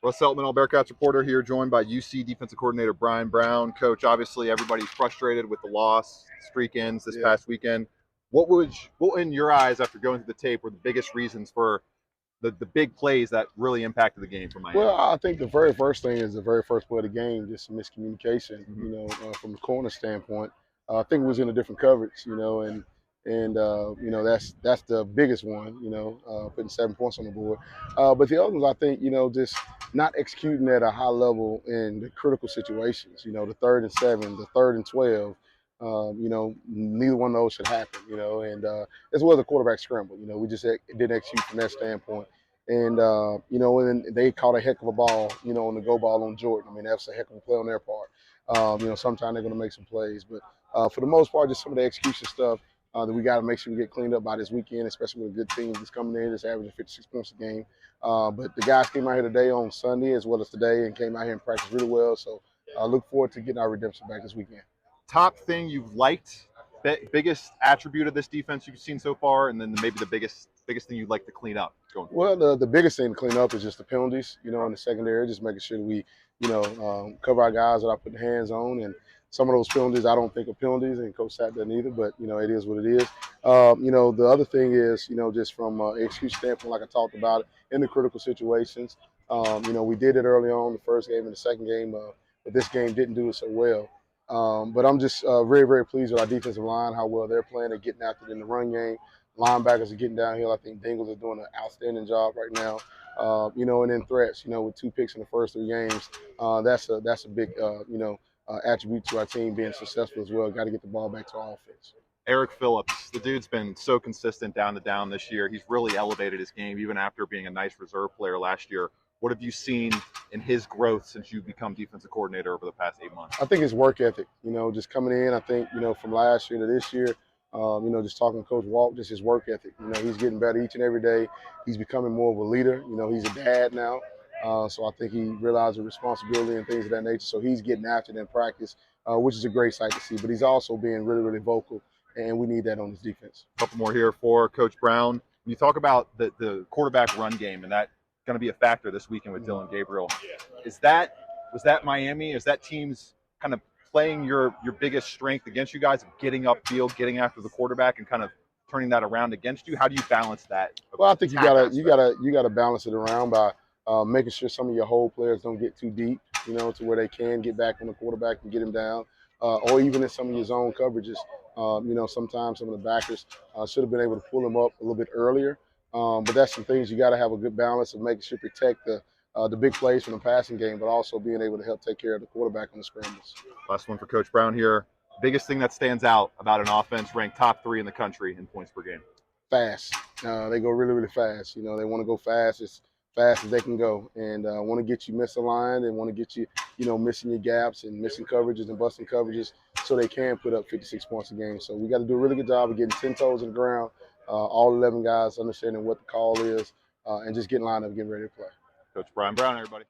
Russ Seltman, All Bearcats reporter here, joined by UC defensive coordinator Bryan Brown. Coach, obviously everybody's frustrated with the loss, streak ends this past weekend. What in your eyes, after going through the tape, were the biggest reasons for the big plays that really impacted the game for Miami? Well, I think the very first thing is the very first play of the game, just miscommunication. From the corner standpoint, I think it was in a different coverage. That's the biggest one. Putting 7 points on the board. But the other ones, I think, just not executing at a high level in the critical situations. The 3rd and 7, the 3rd and 12. Neither one of those should happen. As well as a quarterback scramble. We just didn't execute from that standpoint. And they caught a heck of a ball, on the go ball on Jordan. I mean, that's a heck of a play on their part. Sometimes they're going to make some plays, but for the most part, just some of the execution stuff that we got to make sure we get cleaned up by this weekend, especially with a good team that's coming in, that's averaging 56 points a game. But the guys came out here today on Sunday as well as today and came out here and practiced really well. So I look forward to getting our redemption back this weekend. Top thing you've liked, biggest attribute of this defense you've seen so far, and then maybe the biggest thing you'd like to clean up going forward? Well, the biggest thing to clean up is just the penalties, in the secondary, just making sure that we, cover our guys that I put hands on. And some of those penalties I don't think are penalties, and Coach Sapp doesn't either, but, it is what it is. The other thing is, just from an execution standpoint, like I talked about it, in the critical situations, we did it early on, the first game and the second game, but this game didn't do it so well. But I'm just very, very pleased with our defensive line, how well they're playing. They're getting after it in the run game. Linebackers are getting downhill. I think Dingles is doing an outstanding job right now. And then threats, with 2 picks in the first 3 games, that's a big, attribute to our team being successful as well. Got to get the ball back to our offense. Eric Phillips, the dude's been so consistent down to down this year. He's really elevated his game, even after being a nice reserve player last year. What have you seen in his growth since you've become defensive coordinator over the past 8 months? I think his work ethic, just coming in, I think, from last year to this year, just talking to Coach Walt, just his work ethic. He's getting better each and every day. He's becoming more of a leader. He's a dad now. So I think he realized the responsibility and things of that nature. So he's getting after it in practice, which is a great sight to see. But he's also being really, really vocal, and we need that on this defense. A couple more here for Coach Brown. When you talk about the quarterback run game, and that going to be a factor this weekend with Dillon Gabriel, was that Miami? Is that team's kind of playing your biggest strength against you guys, of getting upfield, getting after the quarterback, and kind of turning that around against you? How do you balance that? Well, I think you gotta balance it around by making sure some of your whole players don't get too deep, to where they can get back on the quarterback and get him down, or even in some of your zone coverages. Sometimes some of the backers should have been able to pull him up a little bit earlier. But that's some things you got to have a good balance of making sure you protect the big plays from the passing game, but also being able to help take care of the quarterback on the scrambles. Last one for Coach Brown here. Biggest thing that stands out about an offense ranked top 3 in the country in points per game? Fast. They go really, really fast. They want to go fast as they can go, and want to get you misaligned and want to get you, missing your gaps and missing coverages and busting coverages so they can put up 56 points a game. So we got to do a really good job of getting 10 toes in the ground, all 11 guys understanding what the call is, and just getting lined up and getting ready to play. Coach Bryan Brown, everybody.